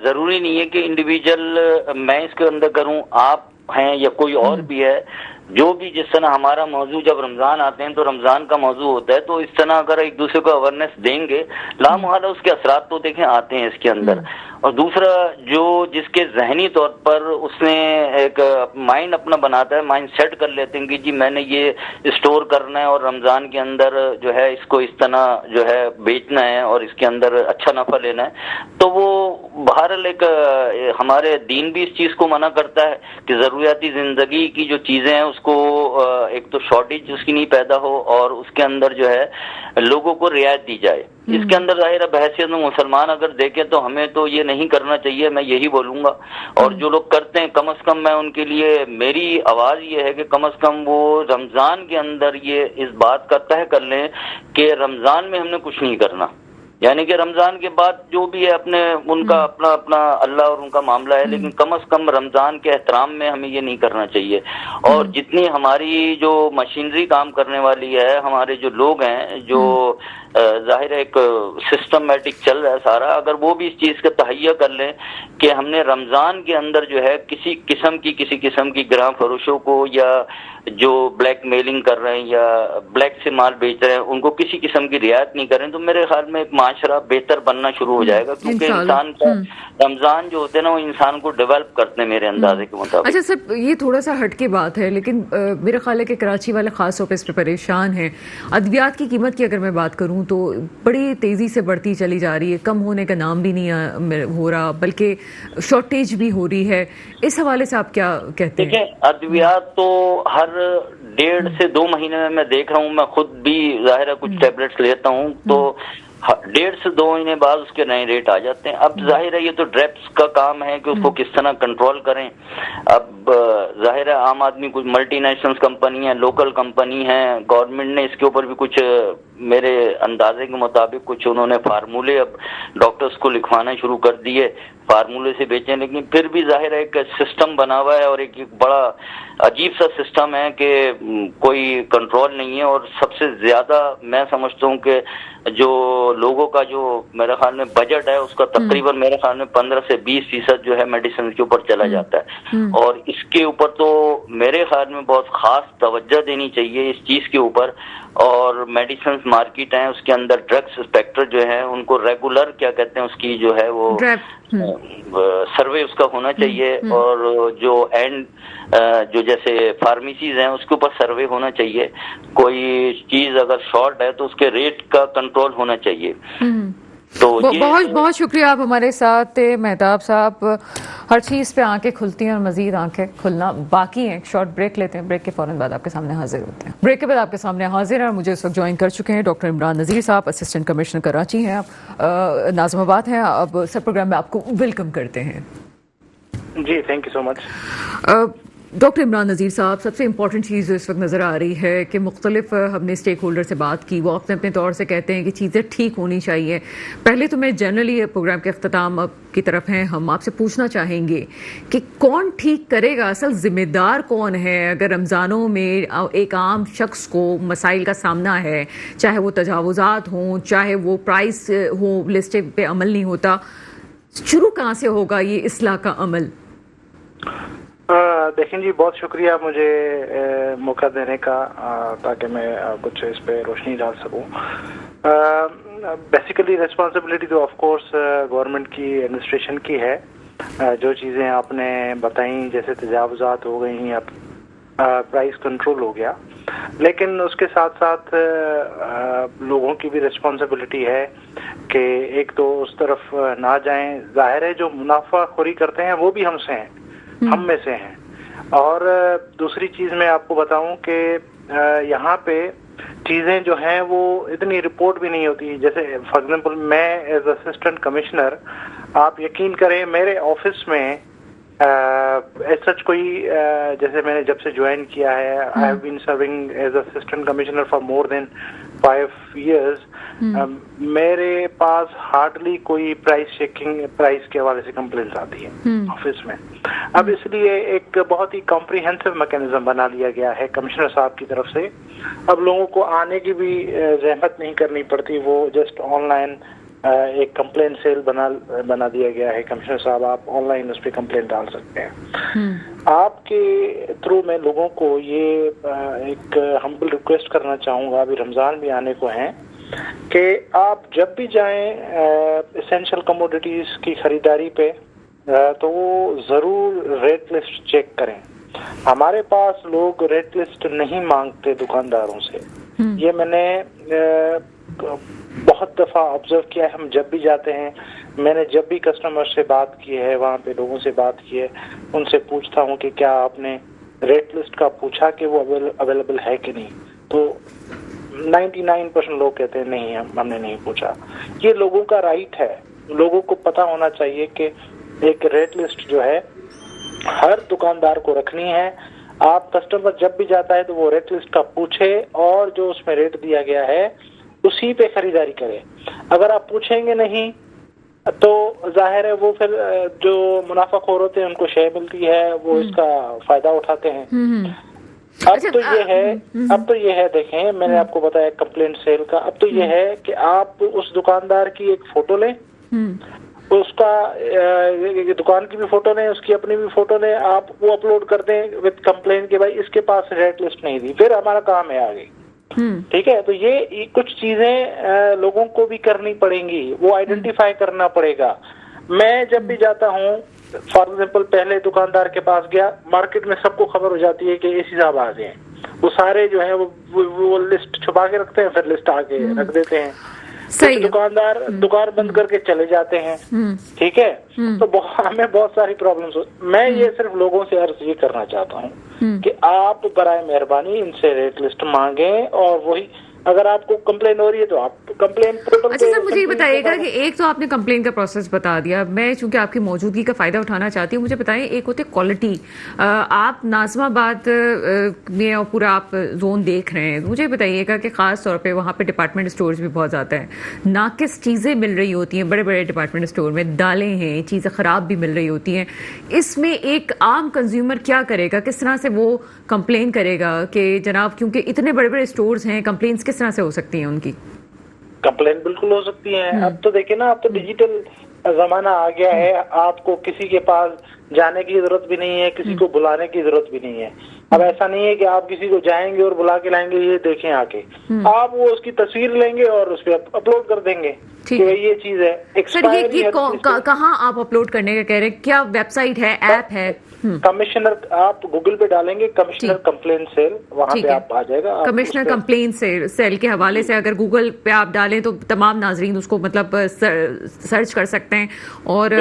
जरूरी नहीं है कि इंडिविजुअल मैं इसके अंदर करूं, आप हैं या कोई और भी है। जो भी जिस तरह हमारा मौजू जब रमजान आते हैं तो रमजान का मौजू होता है, तो इस तरह अगर एक दूसरे को अवेयरनेस देंगे लामुहाला उसके असरात तो देखें आते हैं इसके अंदर। और दूसरा, जो जिसके जहनी तौर पर उसने एक माइंड अपना बनाता है, माइंड सेट कर लेते हैं कि जी मैंने ये स्टोर करना है और रमजान के अंदर जो है इसको इस तरह जो है बेचना है और इसके अंदर अच्छा नफा लेना है, तो वो बहरहाल एक हमारे दीन भी इस चीज को मना करता है कि जरूरियाती जिंदगी की जो चीजें हैं उसको एक तो शॉर्टेज उसकी नहीं पैदा हो और उसके अंदर जो है लोगों को रियायत दी जाए। इसके अंदर जाहिर है बहसियत में मुसलमान अगर देखें तो हमें तो ये नहीं करना चाहिए, मैं यही बोलूंगा। और जो लोग करते हैं कम से कम मैं उनके लिए मेरी आवाज ये है कि कम से कम वो रमजान के अंदर ये इस बात का तय कर लें कि रमजान में हमने कुछ नहीं करना, यानी कि रमजान के बाद जो भी है अपने उनका अपना अपना अल्लाह और उनका मामला है, लेकिन कम से कम रमजान के एहतराम में हमें ये नहीं करना चाहिए। और जितनी हमारी जो मशीनरी काम करने वाली है, हमारे जो लोग हैं जो जाहिर है एक सिस्टमेटिक चल रहा है सारा, अगर वो भी इस चीज का तहैया कर लें कि हमने रमजान के अंदर जो है किसी किस्म की ग्राम फरोशों को या जो ब्लैक मेलिंग कर रहे हैं या ब्लैक से माल बेच रहे हैं उनको किसी किस्म की रियायत नहीं करें, तो मेरे ख्याल में एक माशरा बेहतर बनना शुरू हो जाएगा। क्योंकि इंसान का रमजान जो होते हैं ना वो इंसान को डेवलप करते हैं मेरे अंदाजे के मुताबिक। अच्छा सर, ये थोड़ा सा हटके बात है, लेकिन मेरा ख्याल है कि कराची वाले खास तौर पर इस पर परेशान हैं। अद्वियात की कीमत की अगर मैं बात करूं तो बड़ी तेजी से बढ़ती चली जा रही है, कम होने का नाम भी नहीं हो रहा, बल्कि शॉर्टेज भी हो रही है। इस हवाले से आप क्या कहते हैं? देखिए, अद्वियात तो हर 1.5 से 2 महीने में मैं देख रहा हूँ, मैं खुद भी जाहिर है कुछ टैबलेट्स लेता हूँ, तो 1.5 से 2 महीने बाद उसके नए रेट आ जाते हैं। अब जाहिर है ये तो ड्रेप्स का काम है कि उसको किस तरह कंट्रोल करें। अब जाहिर है आम आदमी कुछ मल्टीनेशनल कंपनी है, लोकल कंपनी है, गवर्नमेंट ने इसके ऊपर भी कुछ मेरे अंदाजे के मुताबिक कुछ उन्होंने फार्मूले अब डॉक्टर्स को लिखवाना शुरू कर दिए, फार्मूले से बेचें। लेकिन फिर भी जाहिर है एक सिस्टम बना हुआ है और एक बड़ा अजीब सा सिस्टम है कि कोई कंट्रोल नहीं है। और सबसे ज्यादा मैं समझता हूँ कि जो लोगों का जो मेरे ख्याल में बजट है उसका तकरीबन मेरे ख्याल में 15 से 20% जो है मेडिसिन के ऊपर चला जाता है। और इसके ऊपर तो मेरे ख्याल में बहुत खास तवज्जो देनी चाहिए इस चीज के ऊपर। और मेडिसिन मार्केट है उसके अंदर ड्रग्स इंस्पेक्टर जो है उनको रेगुलर क्या कहते हैं उसकी जो है वो सर्वे उसका होना चाहिए। और जो जो जैसे फार्मेसीज हैं उसके ऊपर सर्वे होना चाहिए। कोई चीज अगर शॉर्ट है तो उसके रेट का कंट्रोल होना चाहिए। तो बहुत बहुत शुक्रिया आप हमारे साथ थे मेहताब साहब। हर चीज़ पे आंखें खुलती हैं और मजीद आंखें खुलना बाकी हैं। एक शॉर्ट ब्रेक लेते हैं, ब्रेक के फौरन बाद आपके सामने हाजिर होते हैं। ब्रेक के बाद आपके सामने हाजिर हैं और मुझे इस वक्त ज्वाइन कर चुके हैं डॉक्टर इमरान नज़ीर साहब, असिस्टेंट कमिश्नर कराची हैं, आप नाज़िमाबाद हैं। अब सर प्रोग्राम में आपको वेलकम करते हैं। जी, thank you so much. Doctor Imran Nazir साहब, सबसे इम्पॉर्टेंट चीज़ इस वक्त नज़र आ रही है कि मुख्तलिफ हमने स्टेक होल्डर से बात की, वो अपने अपने तौर से कहते हैं कि चीज़ें ठीक होनी चाहिए। पहले तो मैं जनरली प्रोग्राम के अख्ताम की तरफ हैं, हम आपसे पूछना चाहेंगे कि कौन ठीक करेगा, असल ज़िम्मेदार कौन है अगर रमज़ानों में एक आम शख्स को मसाइल का सामना है, चाहे वो तजावुज़ात हों, चाहे वो प्राइस हो लिस्ट पे अमल नहीं होता, शुरू कहाँ से होगा ये इस्लाह का अमल? देखें जी, बहुत शुक्रिया मुझे मौका देने का ताकि मैं कुछ इस पे रोशनी डाल सकूं। बेसिकली रिस्पांसिबिलिटी तो ऑफ कोर्स गवर्नमेंट की, एडमिनिस्ट्रेशन की है। जो चीज़ें आपने बताई जैसे तजावुज़ात हो गई या प्राइस कंट्रोल हो गया, लेकिन उसके साथ साथ लोगों की भी रिस्पांसिबिलिटी है कि एक तो उस तरफ ना जाएं। जाहिर है जो मुनाफाखोरी करते हैं वो भी हमसे हैं, हम में से हैं। और दूसरी चीज मैं आपको बताऊं कि यहाँ पे चीजें जो हैं वो इतनी रिपोर्ट भी नहीं होती। जैसे फॉर एग्जांपल मैं एज असिस्टेंट कमिश्नर, आप यकीन करें मेरे ऑफिस में सच कोई जैसे मैंने जब से ज्वाइन किया है, I have been serving as assistant commissioner for more than 5 years, मेरे पास हार्डली कोई प्राइस के हवाले से कंप्लेंट्स आती है ऑफिस में। अब इसलिए एक बहुत ही कॉम्प्रिहेंसिव मैकेनिज्म बना लिया गया है कमिश्नर साहब की तरफ से। अब लोगों को आने की भी जहमत नहीं करनी पड़ती, वो जस्ट ऑनलाइन एक कंप्लेंट सेल बना दिया गया है। कमिश्नर साहब आप ऑनलाइन उस पर कंप्लेंट डाल सकते हैं। आपके थ्रू मैं लोगों को ये एक हम्बल रिक्वेस्ट करना चाहूँगा, अभी रमज़ान भी आने को है, कि आप जब भी जाएं एसेंशियल कमोडिटीज़ की खरीदारी पे तो वो ज़रूर रेट लिस्ट चेक करें। हमारे पास लोग रेट लिस्ट नहीं मांगते दुकानदारों से, ये मैंने बहुत दफा ऑब्जर्व किया है। हम जब भी जाते हैं, मैंने जब भी कस्टमर से बात की है, वहाँ पे लोगों से बात की है, उनसे पूछता हूँ कि क्या आपने रेट लिस्ट का पूछा कि वो अवेलेबल है कि नहीं, तो 99% लोग कहते हैं नहीं, हमने नहीं पूछा। ये लोगों का राइट है, लोगों को पता होना चाहिए कि एक रेट लिस्ट जो है हर दुकानदार को रखनी है। आप कस्टमर जब भी जाता है तो वो रेट लिस्ट का पूछे और जो उसमें रेट दिया गया है उसी पे खरीदारी करे। अगर आप पूछेंगे नहीं तो जाहिर है वो फिर जो मुनाफाखोर होते हैं उनको शेयर मिलती है, वो इसका फायदा उठाते हैं। अब तो ये है देखें, मैंने आपको बताया कंप्लेंट सेल का। अब तो ये है कि आप उस दुकानदार की एक फोटो लें, उसका दुकान की भी फोटो लें, उसकी अपनी भी फोटो लें, आप वो अपलोड कर दें विद कंप्लेंट कि भाई इसके पास रेट लिस्ट नहीं दी, फिर हमारा काम है आगे। ठीक है, तो ये कुछ चीजें लोगों को भी करनी पड़ेंगी, वो आइडेंटिफाई करना पड़ेगा। मैं जब भी जाता हूँ, फॉर एग्जाम्पल पहले दुकानदार के पास गया, मार्केट में सबको खबर हो जाती है कि एसी साहब आ गए, वो सारे जो है वो लिस्ट छुपा के रखते हैं, फिर लिस्ट आके रख देते हैं। कुछ दुकानदार दुकान बंद करके चले जाते हैं। ठीक है, तो हमें बहुत सारी प्रॉब्लम्स मैं ये सिर्फ लोगों से अर्ज ये करना चाहता हूँ कि आप बराए मेहरबानी इनसे रेट लिस्ट मांगें, और वही अगर आपको कंप्लेन हो रही है तो आप कंप्लेन पोर्टल। अच्छा सर, मुझे ये बताइएगा कि एक तो आपने कंप्लेन का प्रोसेस बता दिया, मैं चूंकि आपकी मौजूदगी का फायदा उठाना चाहती हूँ, मुझे बताएं एक होते क्वालिटी। आप नाज़िमाबाद में और पूरा आप जोन देख रहे हैं, मुझे बताइएगा कि खास तौर पे वहाँ पे डिपार्टमेंट स्टोर्स भी बहुत ज़्यादा हैं, नाकिस चीज़ें मिल रही होती हैं बड़े बड़े डिपार्टमेंट स्टोर में, दालें हैं, चीज़ें ख़राब भी मिल रही होती हैं। इसमें एक आम कंज्यूमर क्या करेगा, किस तरह से वो कंप्लेन करेगा कि जनाब, क्योंकि इतने बड़े बड़े स्टोर्स हैं, कंप्लेंट्स किस तरह से हो सकती हैं उनकी? कंप्लेन बिल्कुल हो सकती है। अब तो देखिए ना, अब तो डिजिटल जमाना आ गया है, आपको किसी के पास जाने की जरूरत भी नहीं है, किसी को बुलाने की जरूरत भी नहीं है। अब ऐसा नहीं है कि आप किसी को जाएंगे और बुला के लाएंगे, ये देखें आके, आप वो उसकी तस्वीर लेंगे और उस पर अपलोड कर देंगे कि ये चीज है। सर ये कहाँ आप अपलोड करने का कह रहे हैं, क्या वेबसाइट है, ऐप है? कमिश्नर, आप गूगल पे डालेंगे कमिश्नर कंप्लेंट सेल, वहाँ पे आप आ जाएगा। कमिश्नर कंप्लेंट सेल के हवाले से अगर गूगल पे आप डालें तो तमाम नाजरीन उसको मतलब सर्च कर सकते हैं और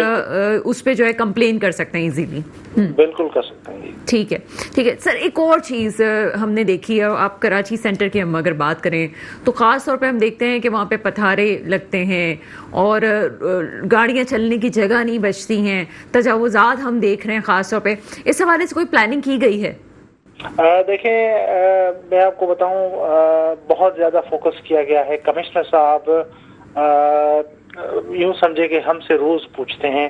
उस पे जो है कंप्लेन कर सकते हैं इजीली। बिल्कुल कर सकते हैं। ठीक है सर, एक और चीज़ हमने देखी है, आप कराची सेंटर की हम अगर बात करें तो ख़ास तौर पे हम देखते हैं कि वहाँ पे पथारे लगते हैं, हैं और गाड़ियां चलने की जगह नहीं बचती हैं, तजावुज़ात हम देख रहे हैं ख़ास तौर पे, इस हवाले से कोई प्लानिंग की गई है? देखें, मैं आपको बताऊं, बहुत ज्यादा फोकस किया गया है। कमिश्नर साहब यूं समझे कि हमसे रोज पूछते हैं,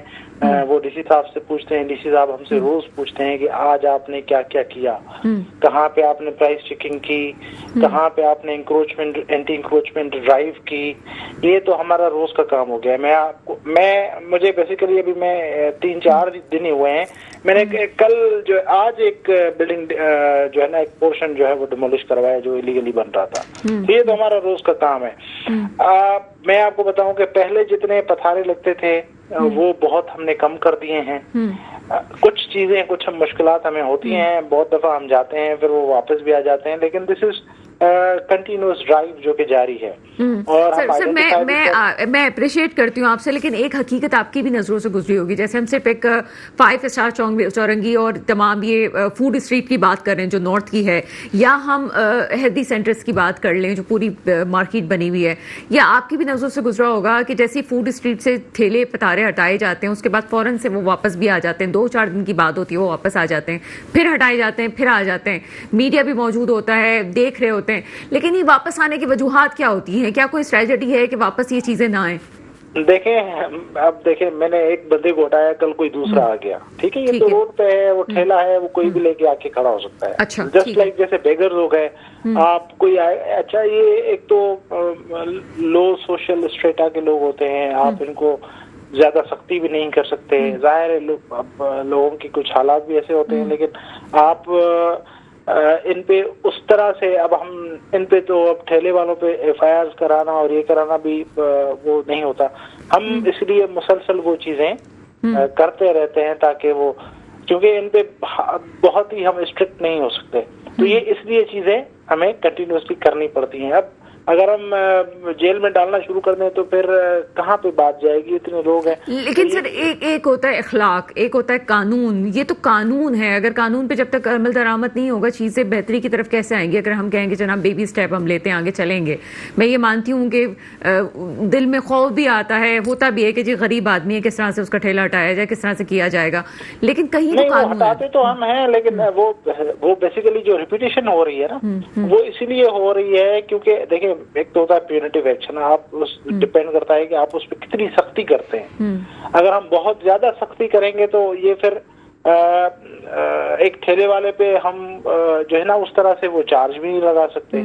वो डीसी साहब से पूछते हैं, डीसी साहब हमसे रोज पूछते हैं कि आज आपने क्या क्या किया, कहाँ पे आपने प्राइस चेकिंग की, कहाँ पे आपने एंटी इंक्रोचमेंट ड्राइव की। ये तो हमारा रोज का काम हो गया है। मुझे बेसिकली अभी मैं 3-4 दिन ही हुए हैं, मैंने कल जो आज एक बिल्डिंग जो है ना, एक पोर्शन जो है वो डिमोलिश करवाया जो इलीगली बन रहा था। तो ये तो हमारा रोज का काम है। मैं आपको बताऊं कि पहले जितने पथारे लगते थे वो बहुत हमने कम कर दिए हैं। कुछ चीजें, कुछ मुश्किलात हमें होती हैं, बहुत दफा हम जाते हैं फिर वो वापस भी आ जाते हैं, लेकिन दिस इज कंटिन्यूअस ड्राइव जो कि जारी है। और सर मैं अप्रिशिएट करती हूँ आपसे, लेकिन एक हकीकत आपकी भी नजरों से गुजरी होगी। जैसे हम सिर्फ एक 5 स्टार चौरंगी और तमाम ये फूड स्ट्रीट की बात कर रहे हैं जो नॉर्थ की है, या हम हेल्दी सेंटर्स की बात कर लें जो पूरी मार्केट बनी हुई है, या आपकी भी नजरों से गुजरा होगा कि जैसे फूड स्ट्रीट से ठेले पतारे हटाए जाते हैं उसके बाद फौरन से वो वापस भी आ जाते हैं, 2-4 दिन की बात होती है, वो वापस आ जाते हैं, फिर हटाए जाते हैं, फिर आ जाते हैं, मीडिया भी मौजूद होता है, देख रहे होते हैं। लेकिन ये वापस आने की वजूहात क्या होती हैं? क्या कोई स्ट्रेटजी है कि वापस ये चीजें ना आए? देखें, मैंने एक बंदे को हटाया, कल कोई दूसरा आ गया, ठीक है, ये तो रोड पे है, वो ठेला है, वो कोई भी लेके आके खड़ा हो सकता है। अच्छा, जस्ट लाइक जैसे बेगर लोग हैं, आप कोई अच्छा, ये एक तो लो सोशल स्ट्रेटा के लोग होते हैं, आप इनको ज्यादा सख्ती भी नहीं कर सकते। जाहिर है लोगों की कुछ हालात भी ऐसे होते हैं, लेकिन आप इन पे उस तरह से, अब हम इन पे तो अब ठेले वालों पे FIR कराना और ये कराना भी वो नहीं होता। हम इसलिए मुसलसल वो चीजें करते रहते हैं ताकि वो, क्योंकि इन पे बहुत ही हम स्ट्रिक्ट नहीं हो सकते, तो ये इसलिए चीजें हमें कंटिन्यूसली करनी पड़ती हैं। अब अगर हम जेल में डालना शुरू कर दें तो फिर कहाँ पे बात जाएगी, इतने लोग हैं। लेकिन सर एक होता है अखलाक, एक होता है कानून। ये तो कानून है, अगर कानून पे जब तक अमल दरामद नहीं होगा चीजें बेहतरी की तरफ कैसे आएंगी? अगर हम कहेंगे जनाब बेबी स्टेप हम लेते हैं, आगे चलेंगे। मैं ये मानती हूँ कि दिल में खौफ भी आता है, होता भी है कि जी गरीब आदमी है, किस तरह से उसका ठेला हटाया जाए, किस तरह से किया जाएगा, लेकिन कहीं तो कानून हटाते तो हम हैं, लेकिन वो बेसिकली जो रिपीटेशन हो रही है ना, वो इसीलिए हो रही है क्योंकि देखिए, एक तो होता है प्यूनिटिव एक्शन, आप उस डिपेंड करता है कि आप उस पर कितनी सख्ती करते हैं। अगर हम बहुत ज्यादा सख्ती करेंगे तो ये फिर एक ठेले वाले पे हम जो है ना उस तरह से वो चार्ज भी नहीं लगा सकते।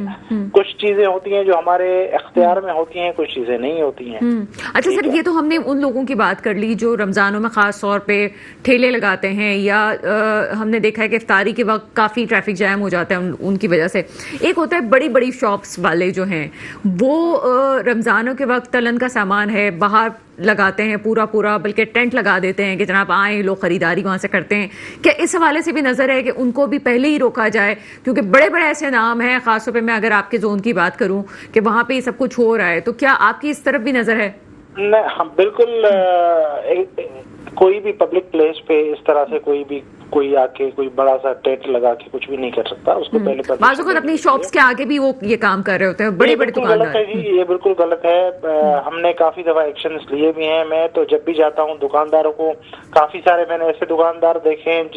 कुछ चीजें होती हैं जो हमारे इख्तियार में होती हैं, कुछ चीजें नहीं होती हैं। अच्छा सर, ये तो हमने उन लोगों की बात कर ली जो रमजानों में खास तौर पे ठेले लगाते हैं, या हमने देखा है कि इफ्तारी के वक्त काफी ट्रैफिक जैम हो जाता है उनकी वजह से। एक होता है बड़ी बड़ी शॉप्स वाले जो हैं, वो रमजानों के वक्त तलन का सामान है बाहर लगाते हैं पूरा, बल्कि टेंट लगा देते हैं कि जनाब आए लोग खरीदारी वहां से करते हैं। क्या इस हवाले से भी नजर है कि उनको भी पहले ही रोका जाए? क्योंकि बड़े बड़े ऐसे नाम हैं, खासतौर पे मैं अगर आपके जोन की बात करूं कि वहां पे ये सब कुछ हो रहा है, तो क्या आपकी इस तरफ भी नजर है? नहीं, हम बिल्कुल कोई भी पब्लिक प्लेस पे इस तरह से कोई आके कोई बड़ा सा टेंट लगा के कुछ भी नहीं कर सकता। उसको पहले बाज़ अपनी शॉप्स के आगे भी वो ये काम कर रहे होते हैं, बड़े बड़े दुकानदार। ये बिल्कुल गलत है। हमने काफी दफा एक्शंस लिए भी हैं। मैं तो जब भी जाता हूँ दुकानदारों को, काफी सारे मैंने ऐसे दुकानदार देखे हैं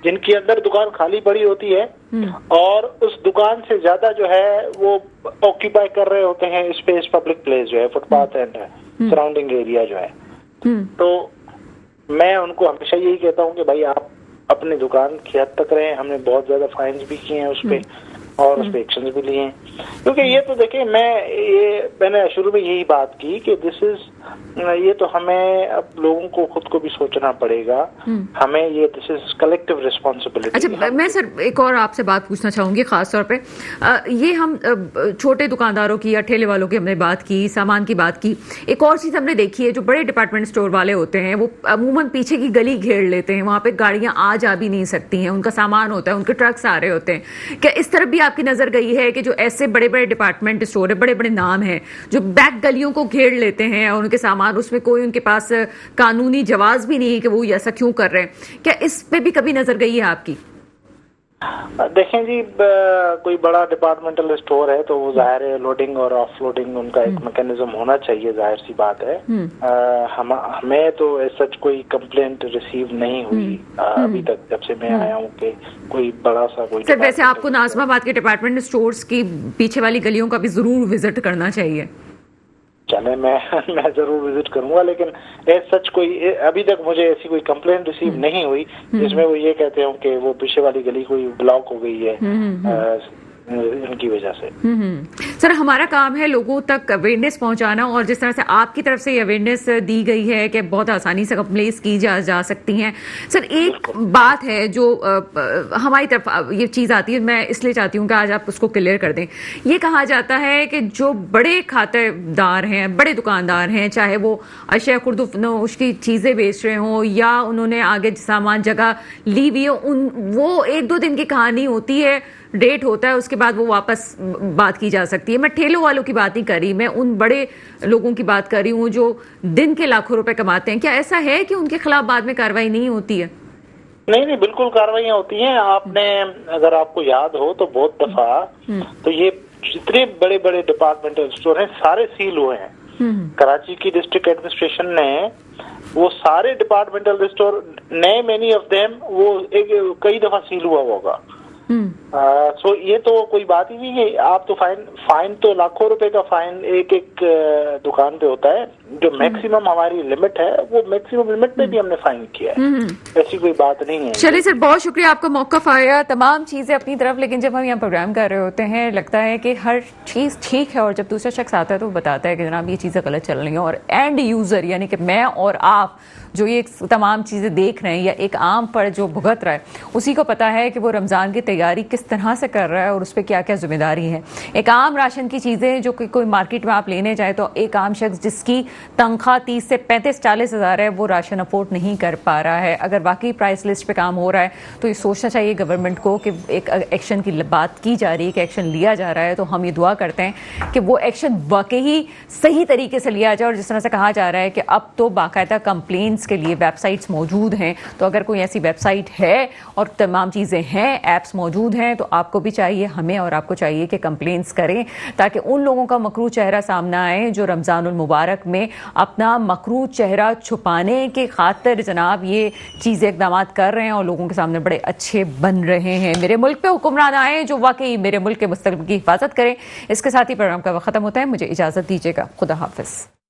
जिनकी अंदर दुकान खाली पड़ी होती है और उस दुकान से ज्यादा जो है वो ऑक्यूपाई कर रहे होते हैं स्पेस, पब्लिक प्लेस जो है, फुटपाथ एंड सराउंडिंग एरिया जो है। तो मैं उनको हमेशा यही कहता हूँ कि भाई आप अपनी दुकान की हद तक रहे। हमने बहुत ज्यादा फाइन्स भी किए हैं उस पे और उस पे एक्शन भी लिए हैं, क्योंकि ये तो देखिए मैंने शुरू में यही बात की कि ये तो हमें अब लोगों को खुद को भी सोचना पड़ेगा। हमें ये दिस इज कलेक्टिव रिस्पॉन्सिबिलिटी। अच्छा, मैं सर एक और आपसे बात पूछना चाहूंगी खास तौर पे, ये हम छोटे दुकानदारों की या ठेले वालों की हमने बात की, सामान की बात की। एक और चीज हमने देखी है, जो बड़े डिपार्टमेंट स्टोर वाले होते हैं वो अमूमन पीछे की गली घेर लेते हैं, वहां पे गाड़ियां आ जा भी नहीं सकती हैं, उनका सामान होता है, उनके ट्रक्स आ रहे होते हैं। क्या इस तरफ भी आपकी नजर गई है कि जो ऐसे बड़े बड़े डिपार्टमेंट स्टोर है, बड़े बड़े नाम हैं, जो बैक गलियों को घेर लेते हैं और उनके सामान, उसमें कोई उनके पास कानूनी जवाज भी नहीं है कि वो ऐसा क्यों कर रहे हैं? क्या इस पे भी कभी नजर गई है आपकी? देखें जी, कोई बड़ा डिपार्टमेंटल स्टोर है तो वो जाहिर है लोडिंग और ऑफलोडिंग उनका एक मैकेनिज्म होना चाहिए, जाहिर सी बात है। हमें तो सच कोई कंप्लेंट रिसीव नहीं हुई अभी तक, जब से मैं आया हूँ, कि कोई बड़ा सा कोई। सर वैसे आपको नाज़िमाबाद के डिपार्टमेंट स्टोर्स की पीछे वाली गलियों का भी जरूर विजिट करना चाहिए। चले, मैं जरूर विजिट करूंगा, लेकिन सच कोई अभी तक मुझे ऐसी कोई कंप्लेंट रिसीव नहीं हुई जिसमें वो ये कहते हो कि वो पीछे वाली गली कोई ब्लॉक हो गई है इनकी वजह से। सर हमारा काम है लोगों तक अवेयरनेस पहुंचाना, और जिस तरह से आपकी तरफ से अवेयरनेस दी गई है कि बहुत आसानी से कंप्लेंट्स की जा सकती हैं। सर एक बात है जो हमारी तरफ ये चीज़ आती है, मैं इसलिए चाहती हूँ कि आज आप उसको क्लियर कर दें। ये कहा जाता है कि जो बड़े खातेदार हैं, बड़े दुकानदार हैं, चाहे वो अशय खुर्दफनोश की चीज़ें बेच रहे हों या उन्होंने आगे सामान जगह ली हुई हो, वो 1-2 दिन की कहानी होती है, डेट होता है, उसके बाद वो वापस बात की जा सकती है। मैं ठेलों वालों की बात नहीं कर रही, मैं उन बड़े लोगों की बात कर रही हूँ जो दिन के लाखों रुपए कमाते हैं। क्या ऐसा है कि उनके खिलाफ बाद में कार्रवाई नहीं होती है? नहीं, बिल्कुल कार्रवाइयाँ होती हैं। आपने, अगर आपको याद हो तो बहुत दफा तो ये जितने बड़े बड़े डिपार्टमेंटल स्टोर हैं सारे सील हुए हैं। कराची की डिस्ट्रिक्ट एडमिनिस्ट्रेशन ने वो सारे डिपार्टमेंटल स्टोर नए, मेनी ऑफ देम, वो कई दफा सील हुआ होगा। सो ये तो कोई बात ही नहीं है। आप तो फाइन तो लाखों रुपए का फाइन एक दुकान पे होता है, जो मैक्सिमम हमारी लिमिट है, वो मैक्सिमम लिमिट पे भी हमने फाइन किया है। ऐसी कोई बात नहीं है। चलिए सर, बहुत शुक्रिया, आपका मौक़िफ़ आया, तमाम चीज़ें अपनी तरफ, लेकिन जब हम यहाँ प्रोग्राम कर रहे होते हैं लगता है कि हर चीज़ ठीक है, और जब दूसरा शख्स आता है तो वो बताता है कि जनाब ये चीज़ें गलत चल रही हैं, और एंड यूज़र यानी कि मैं और आप जो ये तमाम चीज़ें देख रहे हैं या एक आम पर जो भुगत रहा है, उसी को पता है कि वो रमज़ान की तैयारी किस तरह से कर रहा है और उस पर क्या क्या जिम्मेदारी है। एक आम राशन की चीज़ें जो कोई मार्केट में आप लेने जाए तो एक आम शख्स जिसकी तनख्वाह 30 से 35-40 हज़ार है, वो राशन अफोर्ड नहीं कर पा रहा है। अगर वाकई प्राइस लिस्ट पे काम हो रहा है तो ये सोचना चाहिए गवर्नमेंट को कि एक एक्शन की बात की जा रही है, कि एक्शन लिया जा रहा है। तो हम ये दुआ करते हैं कि वो एक्शन वाकई सही तरीके से लिया जाए, और जिस तरह से कहा जा रहा है कि अब तो बाकायदा कंप्लेंट्स के लिए वेबसाइट्स मौजूद हैं, तो अगर कोई ऐसी वेबसाइट है और तमाम चीज़ें हैं, ऐप्स मौजूद हैं, तो आपको भी चाहिए, हमें और आपको चाहिए कि कंप्लेंट्स करें, ताकि उन लोगों का मकरू चेहरा सामने आए जो रमज़ानुल मुबारक में अपना मकरू चेहरा छुपाने के खातिर जनाब ये चीज़ें इक़दाम कर रहे हैं और लोगों के सामने बड़े अच्छे बन रहे हैं। मेरे मुल्क पे हुक्मरान आए जो वाकई मेरे मुल्क के मुस्तक़बिल की हिफाजत करें। इसके साथ ही प्रोग्राम का वक्त ख़त्म होता है, मुझे इजाज़त दीजिएगा। खुदा हाफ़िज़।